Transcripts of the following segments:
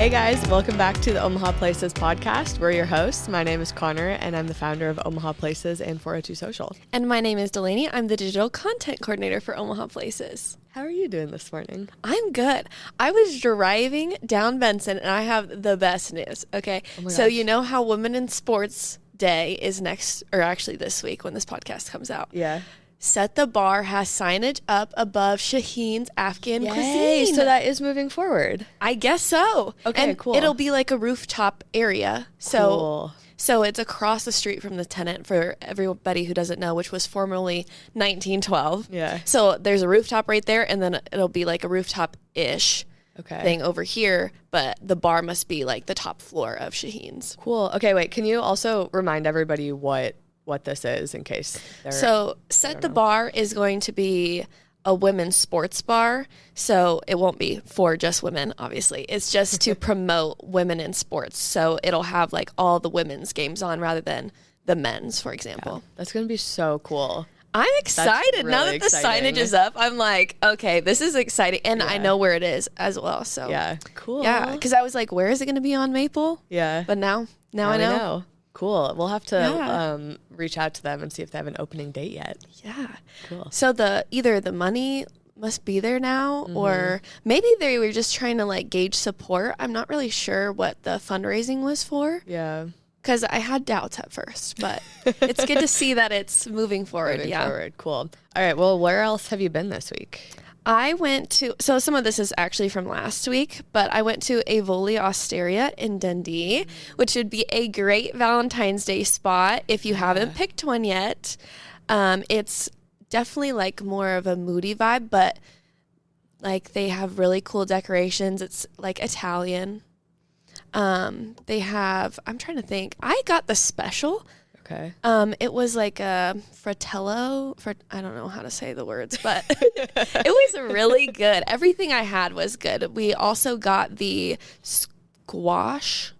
Hey guys, welcome back to the Omaha Places podcast. We're your hosts. My name is Cahner, and I'm the founder of Omaha Places and 402 Social. And my name is Delaney. I'm the digital content coordinator for Omaha Places. How are you doing this morning? I'm good. I was driving down Benson, and I have the best news, okay? Oh my so gosh. you know how Women in Sports Day is next, or actually this week when this podcast comes out. Yeah. Set the Bar has signage up above Shaheen's Afghan cuisine. So that is moving forward. I guess so. Okay, and cool. It'll be like a rooftop area. Cool. So it's across the street from the tenant for everybody who doesn't know, which was formerly 1912. Yeah. So there's a rooftop right there, and then it'll be like a rooftop-ish thing over here, but the bar must be like the top floor of Shaheen's. Cool. Okay, wait. Can you also remind everybody what this is in case they're... So Set the Bar is going to be a women's sports bar. So it won't be for just women, obviously. It's just to promote women in sports. So it'll have like all the women's games on rather than the men's, for example. Yeah, that's going to be so cool. I'm excited. Really now that exciting. the signage is up, I'm like, okay, this is exciting. And I know where it is as well. So Yeah, cool. yeah, because I was like, where is it going to be on Maple? Yeah. But now I we know. Cool. We'll have to reach out to them and see if they have an opening date yet. Yeah. Cool. So either the money must be there now, or maybe they were just trying to like gauge support. I'm not really sure what the fundraising was for. Yeah. Because I had doubts at first, but it's good to see that it's moving forward. Moving forward. Cool. All right. Well, where else have you been this week? I went to, so some of this is actually from last week, but I went to Avoli Osteria in Dundee, which would be a great Valentine's Day spot if you haven't picked one yet. It's definitely like more of a moody vibe, but like they have really cool decorations. It's like Italian. They have, I'm trying to think, I got the special. Okay. It was like a fratello, I don't know how to say the words, but it was really good. Everything I had was good. We also got the squash,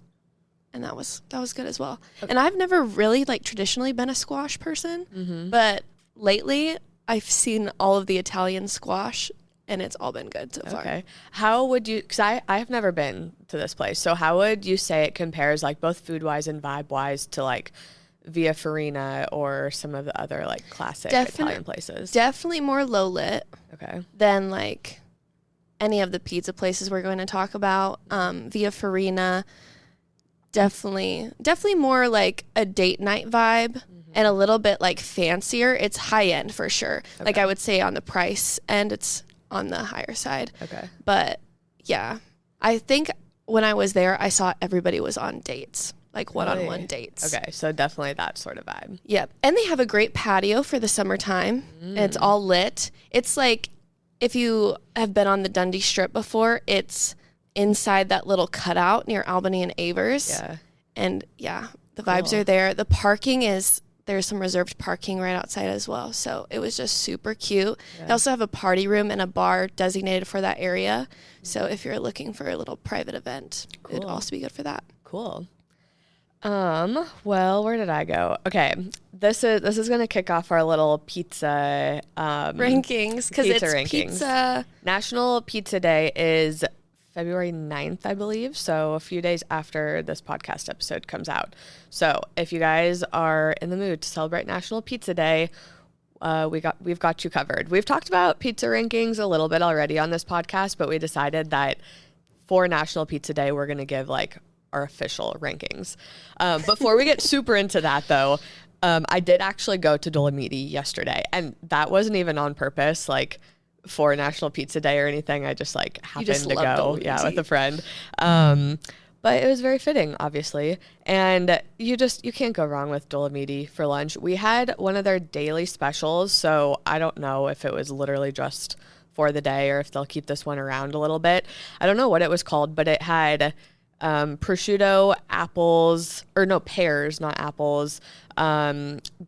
and that was good as well. Okay. And I've never really like traditionally been a squash person, but lately I've seen all of the Italian squash, and it's all been good so far. Okay. How would you, because I have never been to this place, so how would you say it compares like both food-wise and vibe-wise to like Via Farina or some of the other like classic Italian places? Definitely more low lit. Okay. Than like any of the pizza places we're going to talk about. Via Farina, definitely more like a date night vibe and a little bit like fancier. It's high end for sure. Okay. Like I would say on the price end, it's on the higher side. Okay. But yeah, I think when I was there, I saw everybody was on dates. Like one-on-one dates. Okay, so definitely that sort of vibe. Yep. And they have a great patio for the summertime. And it's all lit. It's like, if you have been on the Dundee Strip before, it's inside that little cutout near Albany and Avers. Yeah. And yeah, the vibes are there. The parking there's some reserved parking right outside as well. So it was just super cute. Yeah. They also have a party room and a bar designated for that area. So if you're looking for a little private event, it would also be good for that. Cool. Well, where did I go? Okay. This is going to kick off our little pizza rankings, because it's rankings. Pizza. National Pizza Day is February 9th, I believe. So a few days after this podcast episode comes out. So if you guys are in the mood to celebrate National Pizza Day, we've got you covered. We've talked about pizza rankings a little bit already on this podcast, but we decided that for National Pizza Day, we're going to give like our official rankings. Before we get super into that though, I did actually go to Dolomiti yesterday, and that wasn't even on purpose, like for National Pizza Day or anything. I just like happened to go, Dolomiti. with a friend. But it was very fitting, obviously. And you can't go wrong with Dolomiti for lunch. We had one of their daily specials, so I don't know if it was literally just for the day or if they'll keep this one around a little bit. I don't know what it was called, but it had prosciutto, pears, not apples,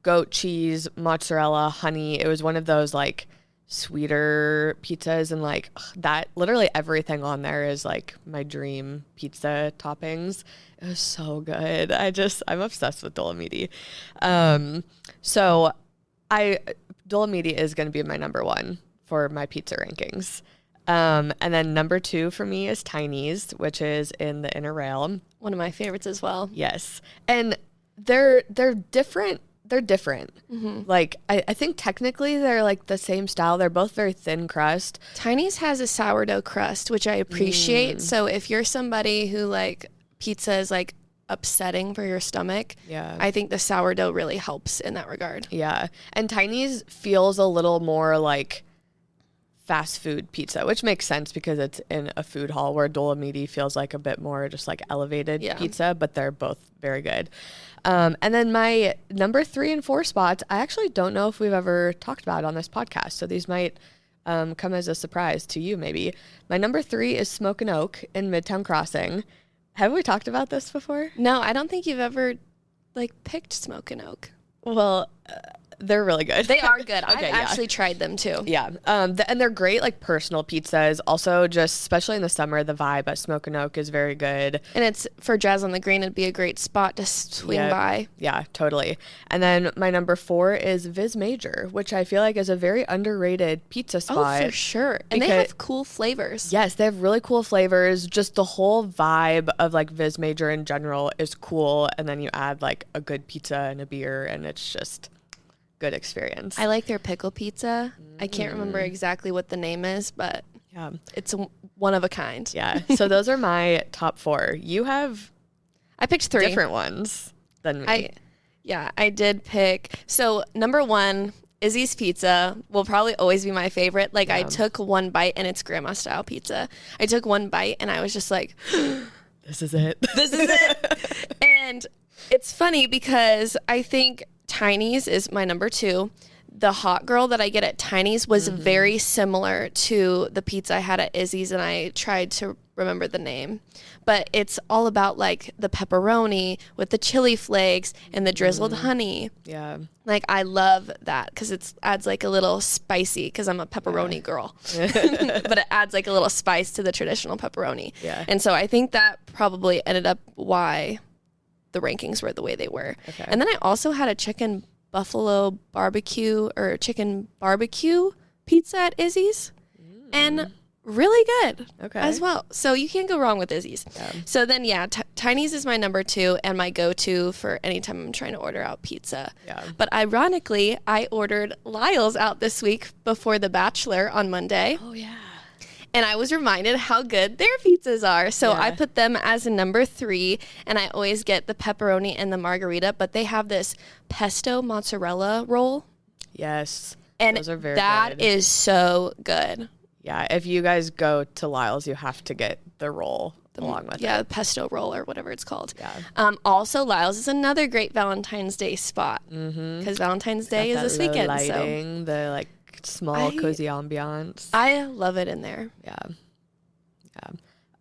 goat cheese, mozzarella, honey. It was one of those like sweeter pizzas, and like that, literally everything on there is like my dream pizza toppings. It was so good. I'm obsessed with Dolomiti. Dolomiti is going to be my number one for my pizza rankings. And then number 2 for me is Tiny's, which is in the Inner Rail. One of my favorites as well. Yes. And they're different. They're different. Like, I think technically they're like the same style. They're both very thin crust. Tiny's has a sourdough crust, which I appreciate. So if you're somebody who like pizza is like upsetting for your stomach, I think the sourdough really helps in that regard. Yeah. And Tiny's feels a little more like fast food pizza, which makes sense because it's in a food hall, where Dolomiti feels like a bit more just like elevated pizza, but they're both very good. And then my number 3 and 4 spots, I actually don't know if we've ever talked about on this podcast, so these might come as a surprise to you maybe. My number 3 is Smoke and Oak in Midtown Crossing. Have we talked about this before? No, I don't think you've ever like picked Smoke and Oak. Well, they're really good. They are good. I've actually tried them too. Yeah. And they're great, like personal pizzas. Also, just especially in the summer, the vibe at Smoke and Oak is very good. And it's for Jazz on the Green. It'd be a great spot to swing by. Yeah, totally. And then my number 4 is Viz Major, which I feel like is a very underrated pizza spot. Oh, for sure. And they have cool flavors. Yes, they have really cool flavors. Just the whole vibe of like Viz Major in general is cool. And then you add like a good pizza and a beer, and it's just good experience. I like their pickle pizza. I can't remember exactly what the name is, but it's one of a kind. Yeah. So those are my top 4. You have I picked 3 different ones than me. I did pick. So number 1, Izzy's Pizza will probably always be my favorite. Like I took one bite, and it's grandma style pizza. I took one bite and I was just like, this is it. This is it. And it's funny because I think Tiny's is my number 2. The hot girl that I get at Tiny's was very similar to the pizza I had at Izzy's, and I tried to remember the name. But it's all about like the pepperoni with the chili flakes and the drizzled honey. Yeah. Like I love that because it adds like a little spicy, because I'm a pepperoni girl. But it adds like a little spice to the traditional pepperoni. Yeah. And so I think that probably ended up why the rankings were the way they were. Okay. And then I also had a chicken buffalo barbecue or chicken barbecue pizza at Izzy's, and really good as well. So you can't go wrong with Izzy's. Yeah. So then, Tiny's is my number 2 and my go-to for anytime I'm trying to order out pizza. Yeah. But ironically, I ordered Lyle's out this week before The Bachelor on Monday. Oh, yeah. And I was reminded how good their pizzas are. So I put them as a number 3, and I always get the pepperoni and the margarita, but they have this pesto mozzarella roll. Yes. And those are very that good. is so good. Yeah, if you guys go to Lyle's, you have to get the roll along with it. Yeah, the pesto roll or whatever it's called. Yeah. Also, Lyle's is another great Valentine's Day spot, because Valentine's Day is this weekend. Lighting, the like small cozy ambiance. I love it in there.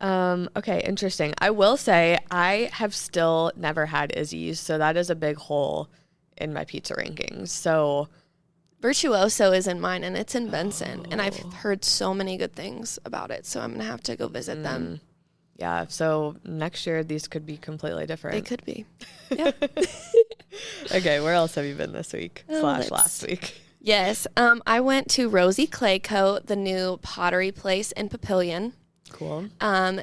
Okay, interesting. I will say I have still never had Izzy's, so that is a big hole in my pizza rankings. So Virtuoso is in mine, and it's in Benson, and I've heard so many good things about it, so I'm gonna have to go visit them. Yeah, so next year these could be completely different. They could be. Yeah. Okay, where else have you been this week / last week? Yes, I went to Rosy Clay Co, the new pottery place in Papillion. Cool.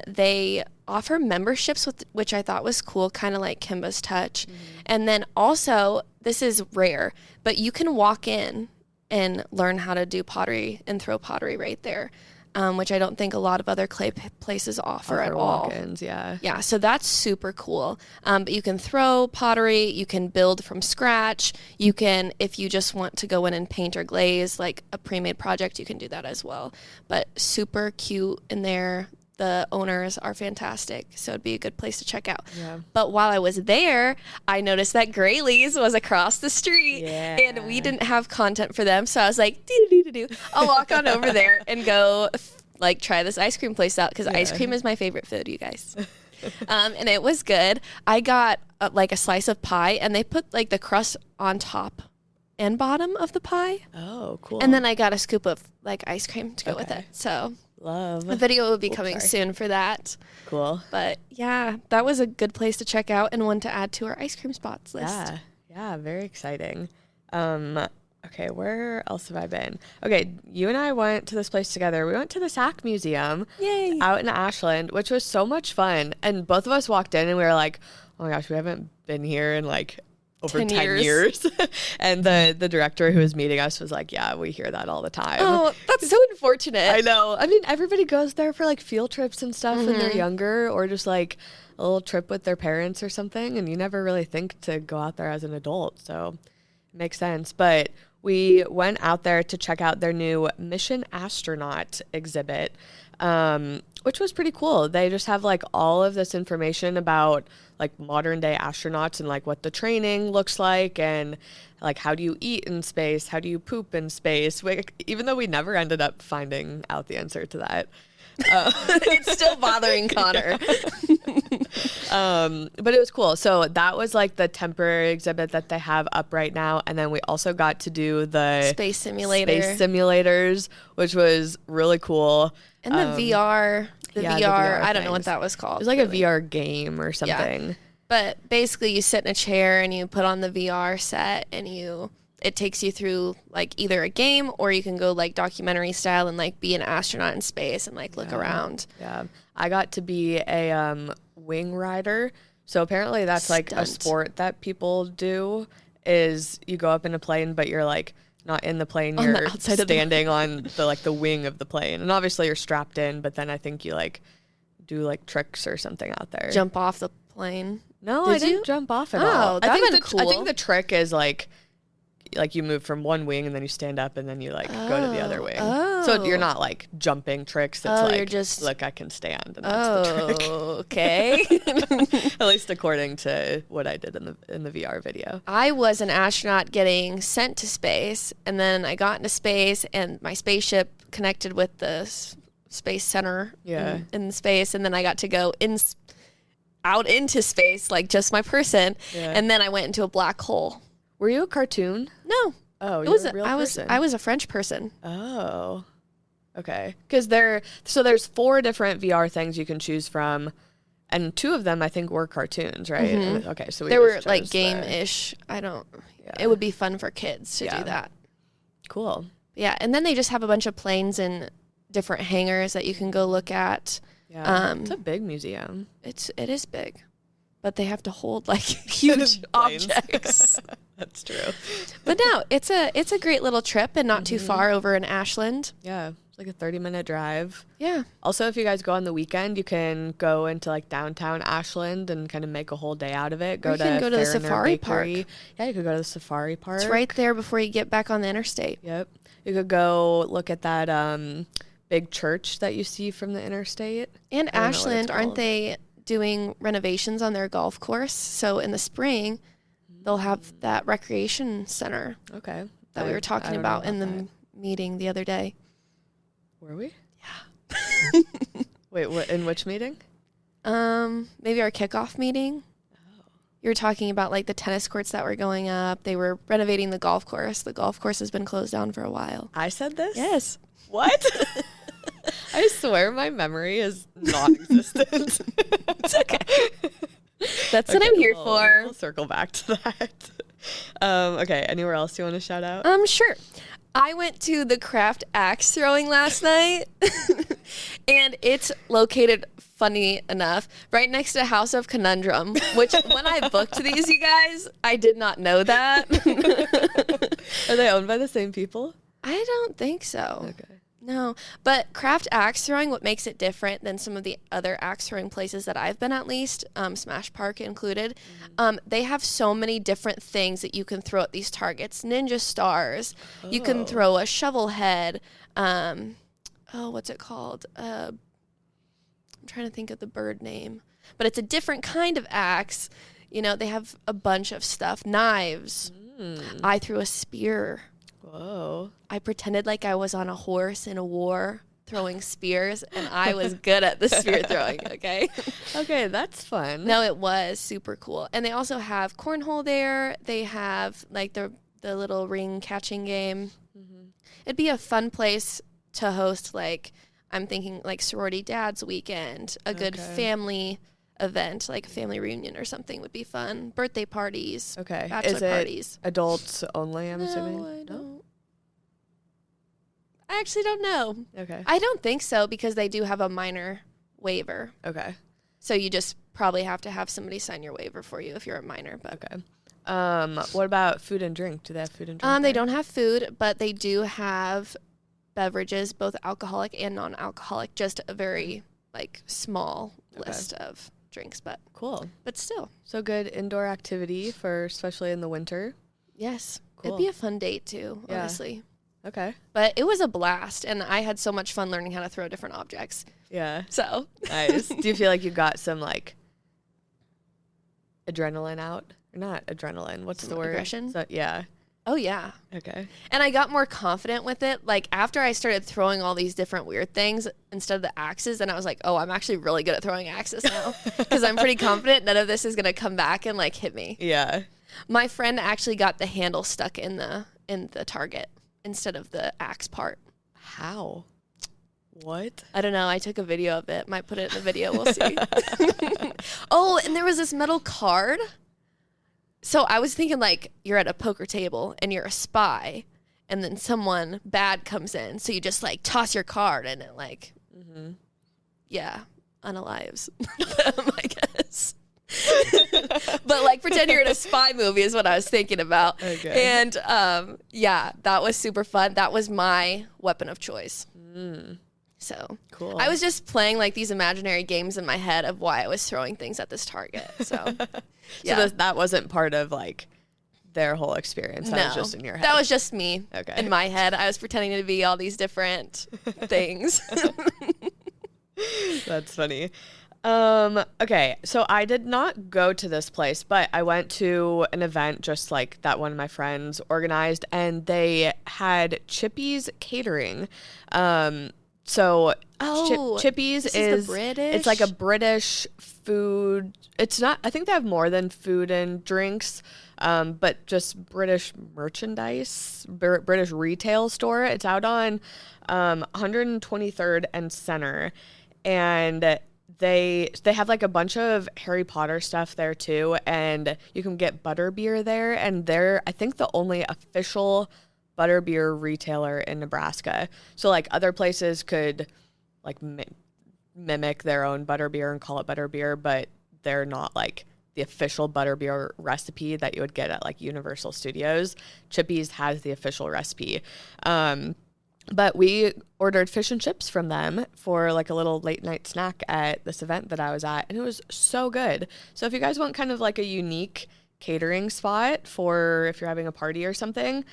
They offer memberships, which I thought was cool, kind of like Kimba's Touch. And then also, this is rare, but you can walk in and learn how to do pottery and throw pottery right there, which I don't think a lot of other clay places offer at all. Walk-ins, yeah. Yeah, so that's super cool. But you can throw pottery, you can build from scratch, you can, if you just want to go in and paint or glaze, like a pre-made project, you can do that as well. But super cute in there. The owners are fantastic, so it'd be a good place to check out. Yeah. But while I was there, I noticed that Graylee's was across the street, and we didn't have content for them, so I was like, I'll walk on over there and go like try this ice cream place out, because ice cream is my favorite food, you guys. And it was good. I got like a slice of pie, and they put like the crust on top and bottom of the pie. Oh, cool. And then I got a scoop of like ice cream to go with it. So love. The video will be coming soon for that. Cool. But yeah, that was a good place to check out and one to add to our ice cream spots list. Yeah, very exciting. Okay, where else have I been? Okay, you and I went to this place together. We went to the SAC Museum. Yay. Out in Ashland, which was so much fun. And both of us walked in and we were like, oh my gosh, we haven't been here in like over 10 years. And the director who was meeting us was like, yeah, we hear that all the time. Oh, that's so unfortunate. I know. I mean, everybody goes there for like field trips and stuff when they're younger, or just like a little trip with their parents or something. And you never really think to go out there as an adult. So it makes sense. But we went out there to check out their new Mission Astronaut exhibit, which was pretty cool. They just have like all of this information about like modern day astronauts and like what the training looks like, and like how do you eat in space, how do you poop in space, even though we never ended up finding out the answer to that. It's still bothering Connor. But it was cool. So that was like the temporary exhibit that they have up right now. And then we also got to do the space simulators, which was really cool. And the VR, the VR, I don't know what things. that was called. It was like a VR game or something. Yeah. But basically you sit in a chair and you put on the VR set and it takes you through like either a game, or you can go like documentary style and like be an astronaut in space and like look around. Yeah. I got to be a wing rider. So apparently that's like a sport that people do, is you go up in a plane, but you're like not in the plane, you're standing on the wing of the plane. And obviously you're strapped in, but then I think you like do like tricks or something out there. Jump off the plane. No, I didn't jump off at all. That'd been cool. I think the trick is like you move from one wing and then you stand up and then you like go to the other wing. So you're not like jumping tricks. It's like, you're just, look, I can stand. And that's the trick. Okay. At least according to what I did in the VR video. I was an astronaut getting sent to space, and then I got into space and my spaceship connected with the space center in space, and then I got to go out into space, like just my person, and then I went into a black hole. Were you a cartoon? No. Oh, you were a real person. I was a French person. Oh, okay. Because there's 4 different VR things you can choose from, and 2 of them I think were cartoons, right? Mm-hmm. Okay, so they were like game-ish. It would be fun for kids to do that. Cool. Yeah, and then they just have a bunch of planes and different hangars that you can go look at. Yeah, it's a big museum. It is big, but they have to hold like huge objects. That's true. But no, it's a great little trip and not too far over in Ashland. Yeah, it's like a 30-minute drive. Yeah. Also, if you guys go on the weekend, you can go into like downtown Ashland and kind of make a whole day out of it. Go to the safari park. Yeah, you could go to the safari park. It's right there before you get back on the interstate. Yep. You could go look at that big church that you see from the interstate. And Ashland, aren't they doing renovations on their golf course? So in the spring, they'll have that recreation center. Okay. That we were talking about in the meeting the other day. Were we? Yeah. Wait, what? In which meeting? Maybe our kickoff meeting. Oh. You were talking about like the tennis courts that were going up. They were renovating the golf course. The golf course has been closed down for a while. I said this? Yes. What? I swear my memory is non-existent. It's okay. That's what I'm here for. We'll circle back to that. Okay, anywhere else you want to shout out? Sure. I went to the craft axe throwing last night, and it's located, funny enough, right next to House of Conundrum, which when I booked these, you guys, I did not know that. Are they owned by the same people? I don't think so. Okay. No, but craft axe throwing, what makes it different than some of the other axe throwing places that I've been, at least, Smash Park included, they have so many different things that you can throw at these targets. Ninja stars. Oh. You can throw a shovel head. What's it called? I'm trying to think of the bird name. But it's a different kind of axe. You know, they have a bunch of stuff. Knives. I threw a spear. Whoa. I pretended like I was on a horse in a war throwing spears, and I was good at the spear throwing, okay? Okay, that's fun. No, it was super cool. And they also have cornhole there. They have like the little ring catching game. Mm-hmm. It'd be a fun place to host, like, I'm thinking like sorority dad's weekend, a good family event, like a family reunion or something would be fun. Birthday parties. Okay. Bachelor Is it parties. adults only, I'm assuming? I don't. I actually don't know. Okay. I don't think so because they do have a minor waiver. Okay. So you just probably have to have somebody sign your waiver for you if you're a minor. But Okay. What about food and drink? Do they have food and drink? they there? don't have food, but they do have beverages, both alcoholic and non-alcoholic. Just a very like small list of drinks, but Cool. But still, So good indoor activity for especially in the winter. yes, Cool. it'd be a fun date too. Yeah. Honestly. Okay. But it was a blast, and I had so much fun learning how to throw different objects. Yeah. So Nice. Do you feel like you got some like adrenaline out? Or not adrenaline. What's Some the word? aggression? So, yeah. Oh, yeah. Okay. And I got more confident with it. Like, after I started throwing all these different weird things instead of the axes, and I was like, oh, I'm actually really good at throwing axes now. Because I'm pretty confident none of this is going to come back and, like, hit me. Yeah. My friend actually got the handle stuck in the target instead of the axe part. How? What? I don't know. I took a video of it. Might put it in the video. We'll see. Oh, and there was this metal card. So I was thinking, like, you're at a poker table and you're a spy, and then someone bad comes in. So you just, like, toss your card and it, like, yeah, unalives them, I guess. But, like, pretend you're in a spy movie is what I was thinking about. Okay. And, yeah, that was super fun. That was my weapon of choice. So Cool. I was just playing, like, these imaginary games in my head of why I was throwing things at this target. So, yeah. So that wasn't part of like their whole experience. That was just in your head. That was just me. Okay. In my head. I was pretending to be all these different things. That's funny. Okay, so I did not go to this place, but I went to an event just like that one of my friends organized, and they had Chippy's catering. So Chippy's this is the British? It's like a British food. It's not. I think they have more than food and drinks, but just British merchandise, British retail store. It's out on 123rd and Center, and they have like a bunch of Harry Potter stuff there too, and you can get butterbeer there, and they're I think the only official butterbeer retailer in Nebraska. So like other places could like mimic their own butterbeer and call it butterbeer, but they're not like the official butterbeer recipe that you would get at like Universal Studios. Chippy's has the official recipe. But we ordered fish and chips from them for like a little late night snack at this event that I was at, and it was so good. So if you guys want kind of like a unique catering spot for if you're having a party or something,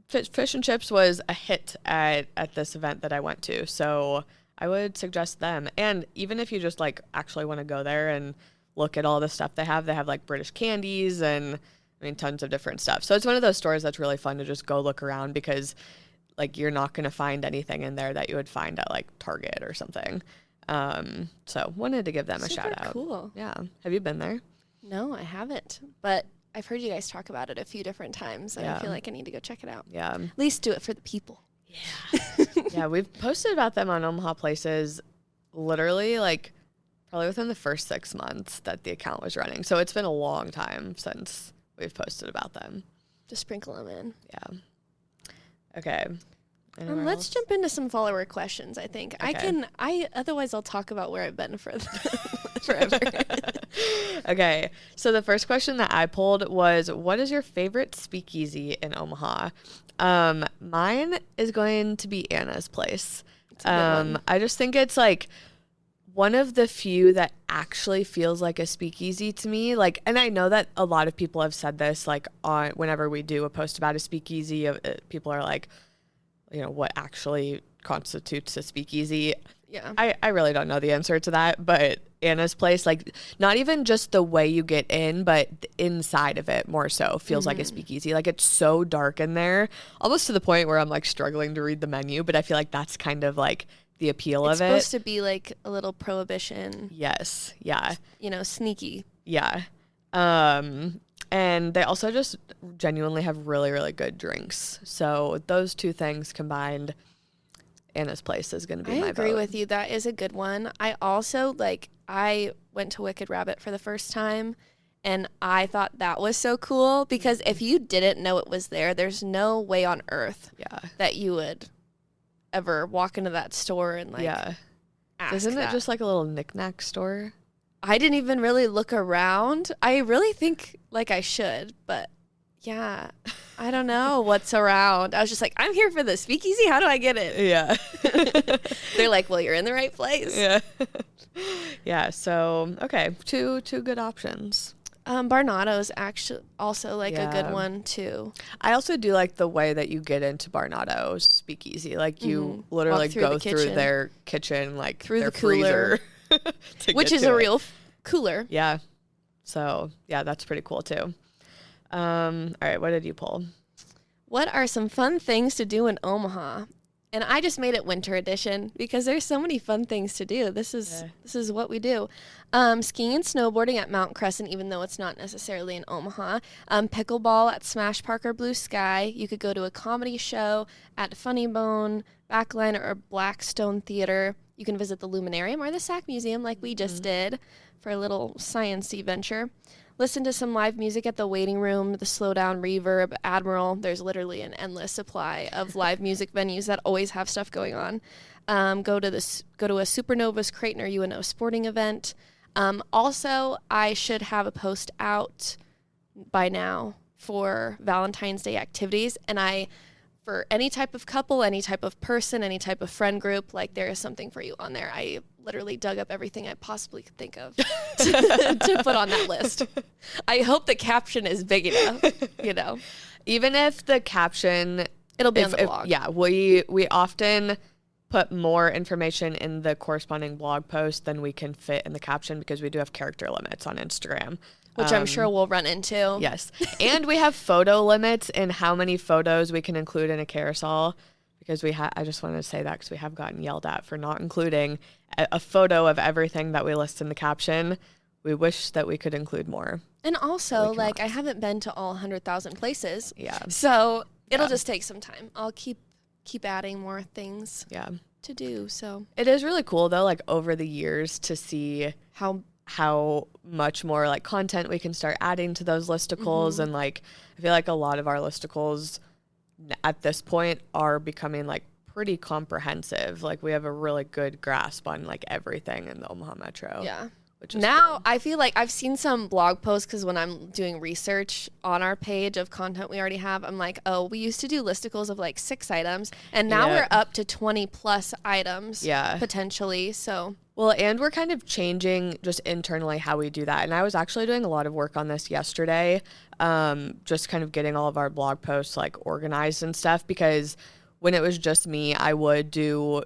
fish and chips was a hit at this event that I went to. So I would suggest them. And even if you just like actually want to go there and look at all the stuff they have like British candies and I mean tons of different stuff. So it's one of those stores that's really fun to just go look around because like you're not going to find anything in there that you would find at like Target or something. So wanted to give them a shout out. Cool. Yeah. Have you been there? No, I haven't. But I've heard you guys talk about it a few different times, and I feel like I need to go check it out. Yeah. At least do it for the people. Yeah. Yeah, we've posted about them on Omaha Places literally like probably within the first 6 months that the account was running. So it's been a long time since we've posted about them. Just sprinkle them in. Yeah. Okay. Let's jump into some follower questions, I think. Okay. Otherwise I'll talk about where I've been for forever. Okay. So the first question that I pulled was, what is your favorite speakeasy in Omaha? Mine is going to be Anna's Place. I just think it's like one of the few that actually feels like a speakeasy to me. Like, and I know that a lot of people have said this, like on whenever we do a post about a speakeasy, people are like, you know, what actually constitutes a speakeasy? Yeah. I really don't know the answer to that, but Anna's Place, like not even just the way you get in, but the inside of it more so feels like a speakeasy. Like it's so dark in there, almost to the point where I'm like struggling to read the menu, but I feel like that's kind of like the appeal of it. It's supposed to be like a little prohibition. Yes. Yeah. You know, sneaky. Yeah. And they also just genuinely have really, really good drinks. So those two things combined, Anna's Place is going to be I my agree vote. with you. That is a good one. I also, I went to Wicked Rabbit for the first time, and I thought that was so cool because if you didn't know it was there, there's no way on earth that you would ever walk into that store and ask Isn't that. it just like a little knick-knack store? I didn't even really look around. I really think I should, but yeah, I don't know what's around. I was just like, I'm here for the speakeasy. How do I get it? Yeah. They're like, well, you're in the right place. Yeah. Yeah. So, okay. Two good options. Barnado's actually also a good one too. I also do like the way that you get into Barnado's speakeasy. Like you literally go through their kitchen, through their the cooler, freezer, which is a real cooler. Yeah. So yeah, that's pretty cool too. All right, what did you pull? What are some fun things to do in Omaha? And I just made it winter edition because there's so many fun things to do. This is what we do. Skiing and snowboarding at Mount Crescent, even though it's not necessarily in Omaha. Pickleball at Smash Park or Blue Sky. You could go to a comedy show at Funny Bone, Backline, or Blackstone Theater. You can visit the Luminarium or the SAC Museum like we just did for a little science-y venture. Listen to some live music at the Waiting Room, the Slowdown, Reverb, Admiral. There's literally an endless supply of live music venues that always have stuff going on. Go to a Supernovas Creighton or UNO sporting event. Also, I should have a post out by now for Valentine's Day activities, and for any type of couple, any type of person, any type of friend group, there is something for you on there. I literally dug up everything I possibly could think of to put on that list. I hope the caption is big enough, Even if the caption... It'll be on the blog. Yeah, we often put more information in the corresponding blog post than we can fit in the caption because we do have character limits on Instagram. Which I'm sure we'll run into. Yes. And we have photo limits in how many photos we can include in a carousel because I just wanted to say that because we have gotten yelled at for not including a photo of everything that we list in the caption. We wish that we could include more. And also, I haven't been to all 100,000 places. Yeah. So it'll just take some time. I'll keep adding more things to do. So it is really cool though, over the years to see how much more content we can start adding to those listicles. And I feel like a lot of our listicles at this point are becoming pretty comprehensive. We have a really good grasp on everything in the Omaha Metro. Yeah. Which is now cool. I feel like I've seen some blog posts because when I'm doing research on our page of content we already have, I'm like, oh, we used to do listicles of 6 items and now we're up to 20 plus items potentially. So well, and we're kind of changing just internally how we do that. And I was actually doing a lot of work on this yesterday, just kind of getting all of our blog posts organized and stuff, because when it was just me, I would do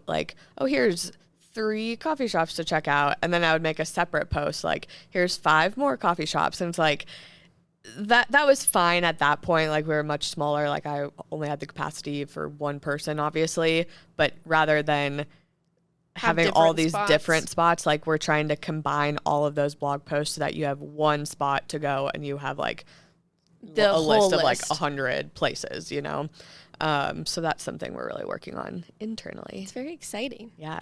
oh, here's 3 coffee shops to check out. And then I would make a separate post, here's 5 more coffee shops. And it's that was fine at that point. We were much smaller. I only had the capacity for one person, obviously, but rather than having all these different spots, we're trying to combine all of those blog posts so that you have one spot to go and you have a list of 100 places, so that's something we're really working on internally. It's very exciting. Yeah.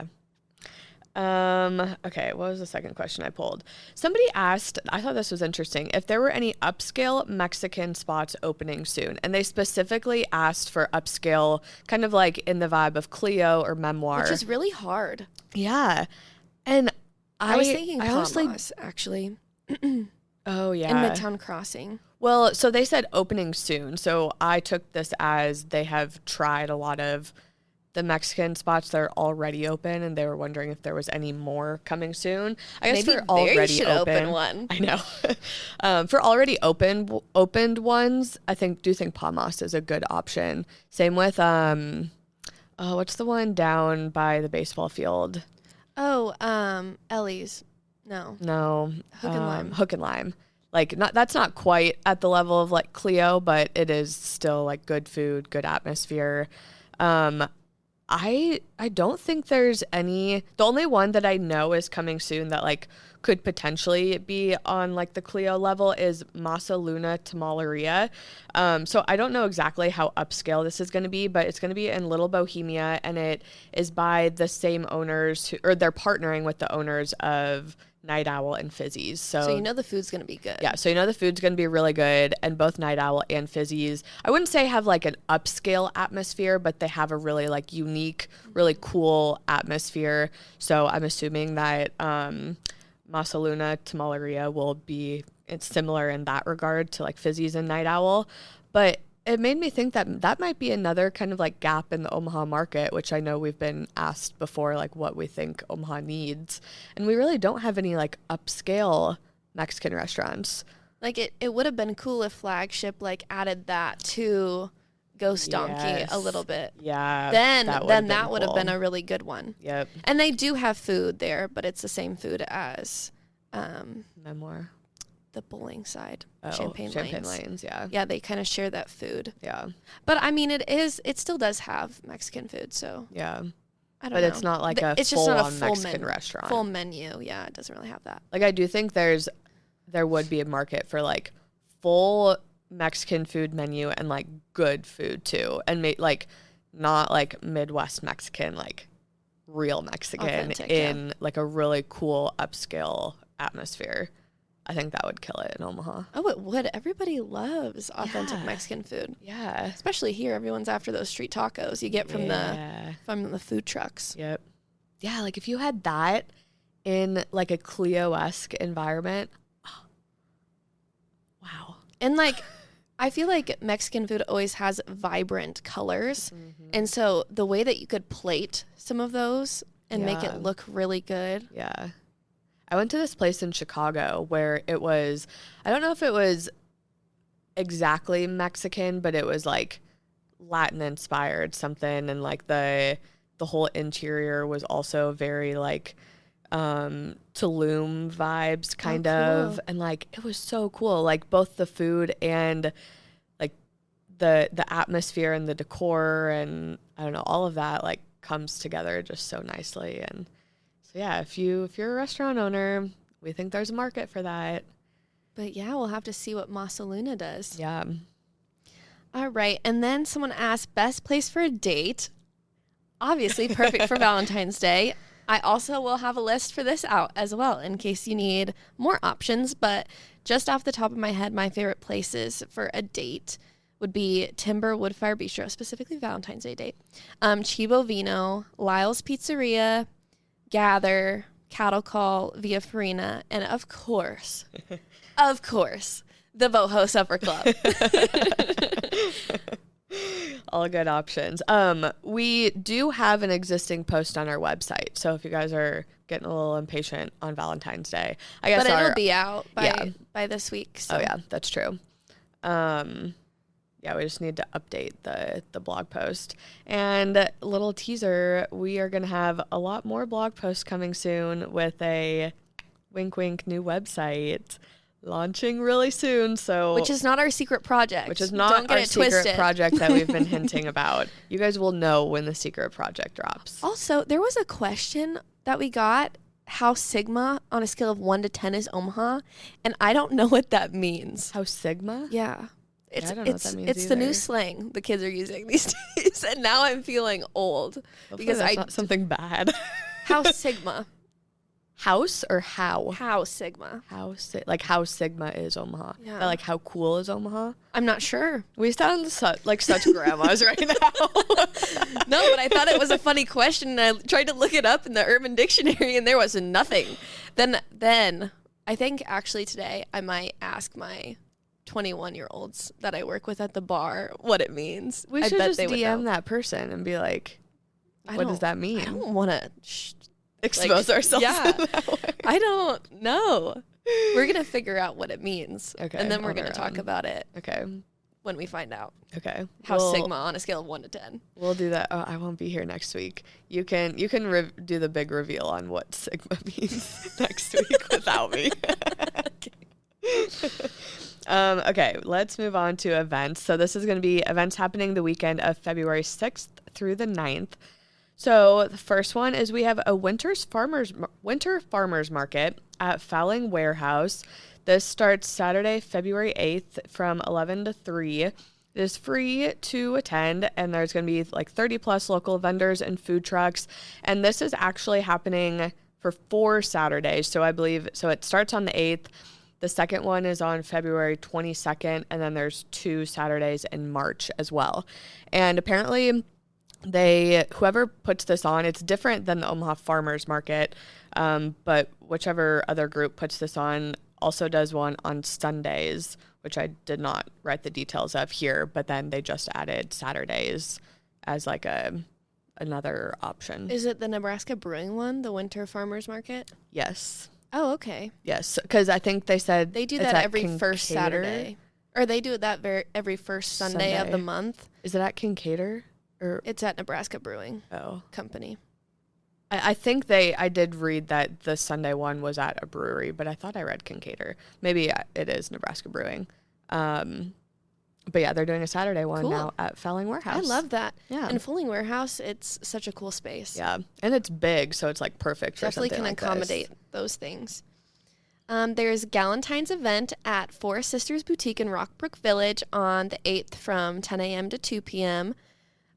Okay, what was the second question I pulled? Somebody asked, I thought this was interesting, if there were any upscale Mexican spots opening soon. And they specifically asked for upscale, kind of in the vibe of Clio or Memoir. Which is really hard. Yeah. And I was thinking Palmas, actually. Oh, yeah. In Midtown Crossing. Well, so they said opening soon. So I took this as they have tried a lot of the Mexican spots that are already open, and they were wondering if there was any more coming soon. I guess maybe for already should open one. I know. For already opened ones, I think Palmas is a good option. Same with what's the one down by the baseball field? Oh, Ellie's. No. Hook and Lime. Hook and Lime. That's not quite at the level of Clio, but it is still good food, good atmosphere. I don't think there's any. The only one that I know is coming soon that like could potentially be on like the Clio level is Masa Luna Tamaleria. So I don't know exactly how upscale this is going to be, but it's going to be in Little Bohemia, and it is by the same owners or they're partnering with the owners of Night Owl and Fizzy's. So you know the food's going to be good. Yeah, so you know the food's going to be really good, and both Night Owl and Fizzy's, I wouldn't say have like an upscale atmosphere, but they have a really like unique, really cool atmosphere. So I'm assuming that Masaluna Tamaleria will be it's similar in that regard to like Fizzy's and Night Owl. But it made me think that that might be another kind of like gap in the Omaha market, which I know we've been asked before, like what we think Omaha needs. And we really don't have any like upscale Mexican restaurants. Like it would have been cool if Flagship like added that to Ghost Donkey a little bit. Yeah. Then that would have been a really good one. Yep. And they do have food there, but it's the same food as Memoir. The bowling side. Champagne Lanes, yeah. Yeah, they kind of share that food. Yeah. But I mean it still does have Mexican food, so yeah. I don't know. But it's not like it's just not a full Mexican restaurant. Full menu. Yeah, it doesn't really have that. Like I do think there would be a market for like full Mexican food menu and like good food too, and like not like Midwest Mexican, like real Mexican in like a really cool upscale atmosphere. I think that would kill it in Omaha. Oh, it would. Everybody loves authentic Mexican food. Yeah. Especially here, everyone's after those street tacos you get from the food trucks. Yep. Yeah, like if you had that in like a Clio-esque environment. Oh. Wow. And like I feel like Mexican food always has vibrant colors. Mm-hmm. And so the way that you could plate some of those and make it look really good. Yeah. I went to this place in Chicago where it was, I don't know if it was exactly Mexican, but it was like Latin inspired something. And like the whole interior was also very like Tulum vibes kind of. And like, it was so cool. Like both the food and like the atmosphere and the decor and I don't know, all of that like comes together just so nicely. And yeah, if you're a restaurant owner, we think there's a market for that. But yeah, we'll have to see what Masaluna does. Yeah. All right. And then someone asked, best place for a date. Obviously perfect for Valentine's Day. I also will have a list for this out as well in case you need more options. But just off the top of my head, my favorite places for a date would be Timber Woodfire Bistro, specifically Valentine's Day date. Chibo Vino, Lyle's Pizzeria, Gather, Cattle Call, Via Farina, and of course, the Boho Supper Club. All good options. We do have an existing post on our website, so if you guys are getting a little impatient on Valentine's Day, I guess it'll be out by this week. So. Oh yeah, that's true. Yeah, we just need to update the blog post. And little teaser, we are going to have a lot more blog posts coming soon with a wink wink new website launching really soon. So which is not our secret project. Which is not our secret project that we've been hinting about. You guys will know when the secret project drops. Also, there was a question that we got, how Sigma on a scale of 1 to 10 is Omaha, and I don't know what that means. How Sigma? Yeah. I don't know what that means either. The new slang the kids are using these days, and now I'm feeling old. Hopefully because that's not something bad. How Sigma? House or how? How Sigma. How Sigma is Omaha. Yeah. Like how cool is Omaha? I'm not sure. We sound like such grandmas right now. No, but I thought it was a funny question, and I tried to look it up in the Urban Dictionary, and there was nothing. Then I think actually today I might ask my 21-year-olds that I work with at the bar what it means. We should just DM that person and be like, what does that mean? I don't want to expose ourselves. Yeah. I don't know. We're going to figure out what it means. Okay. And then we're going to talk about it. Okay. When we find out. Okay. How Sigma on a scale of 1 to 10. We'll do that. Oh, I won't be here next week. You can do the big reveal on what Sigma means next week without me. Okay, let's move on to events. So this is going to be events happening the weekend of February 6th through the 9th. So the first one is we have a winter farmers market at Fowling Warehouse. This starts Saturday, February 8th from 11 to 3. It is free to attend, and there's going to be like 30 plus local vendors and food trucks. And this is actually happening for 4 Saturdays. So I believe, so it starts on the 8th. The second one is on February 22nd, and then there's 2 Saturdays in March as well. And apparently whoever puts this on, it's different than the Omaha Farmers Market, but whichever other group puts this on also does one on Sundays, which I did not write the details of here, but then they just added Saturdays as like another option. Is it the Nebraska Brewing one, the Winter Farmers Market? Yes. Oh, okay. Yes, because I think they said they do that every first Saturday, or they do it every first Sunday of the month. Is it at Kincaider? Or it's at Nebraska Brewing Company. I think I did read that the Sunday one was at a brewery, but I thought I read Kincaider. Maybe it is Nebraska Brewing. But yeah, they're doing a Saturday one now at Fowling Warehouse. I love that. Yeah. And Fowling Warehouse, it's such a cool space. Yeah. And it's big, so it's like perfect for something like this. Definitely can accommodate those things. There's Valentine's event at Four Sisters Boutique in Rockbrook Village on the 8th from 10 a.m. to 2 p.m.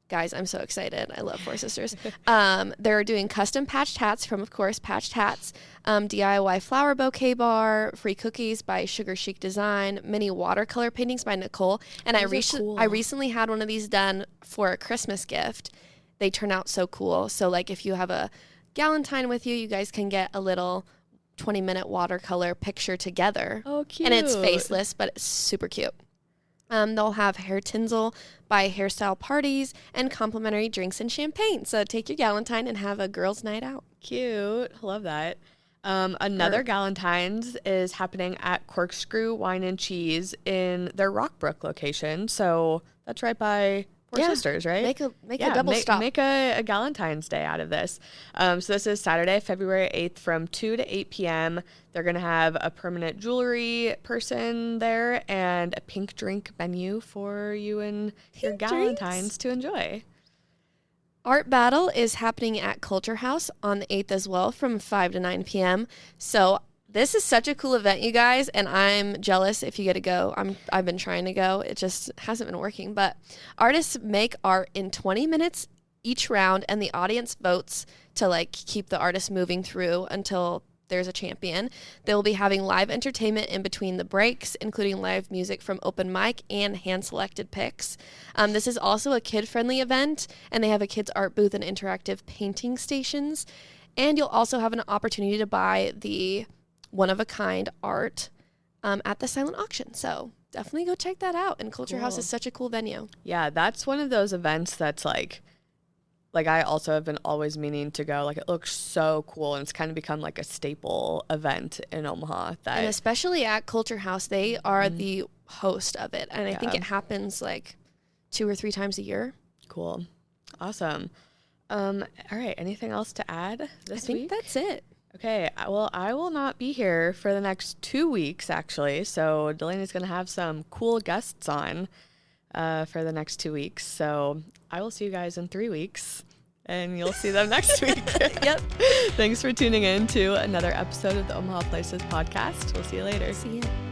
Guys, I'm so excited. I love Four Sisters. They're doing custom patched hats from, of course, Patched Hats, DIY flower bouquet bar, free cookies by Sugar Chic Design, mini watercolor paintings by Nicole. And I recently had one of these done for a Christmas gift. They turn out so cool. So, like, if you have a Galentine with you, you guys can get a little 20-minute watercolor picture together. Oh, cute. And it's faceless, but it's super cute. They'll have hair tinsel by Hairstyle Parties and complimentary drinks and champagne. So take your Galentine and have a girls' night out. Cute. Love that. Another Galentine's is happening at Corkscrew Wine and Cheese in their Rockbrook location. So that's right by Four Sisters, right? Make a double stop. Make a Galentine's Day out of this. So this is Saturday, February 8th from 2 to 8 p.m. They're going to have a permanent jewelry person there and a pink drink menu for you and your Galentine's to enjoy. Art Battle is happening at Culture House on the 8th as well from 5 to 9 p.m. So this is such a cool event, you guys, and I'm jealous if you get to go. I've been trying to go. It just hasn't been working. But artists make art in 20 minutes each round, and the audience votes to like keep the artist moving through until there's a champion. They will be having live entertainment in between the breaks, including live music from open mic and hand-selected picks. This is also a kid-friendly event, and they have a kids' art booth and interactive painting stations. And you'll also have an opportunity to buy the one-of-a-kind art at the silent auction. So definitely go check that out. And Culture House is such a cool venue. Yeah, that's one of those events that's like I also have been always meaning to go. Like, it looks so cool, and it's kind of become like a staple event in Omaha. And especially at Culture House, they are the host of it. And I think it happens like 2 or 3 times a year. Cool. Awesome. All right. Anything else to add this week? I think that's it. Okay, well, I will not be here for the next 2 weeks, actually. So Delaney's going to have some cool guests on for the next 2 weeks. So I will see you guys in 3 weeks, and you'll see them next week. Yep. Thanks for tuning in to another episode of the Omaha Places podcast. We'll see you later. See you.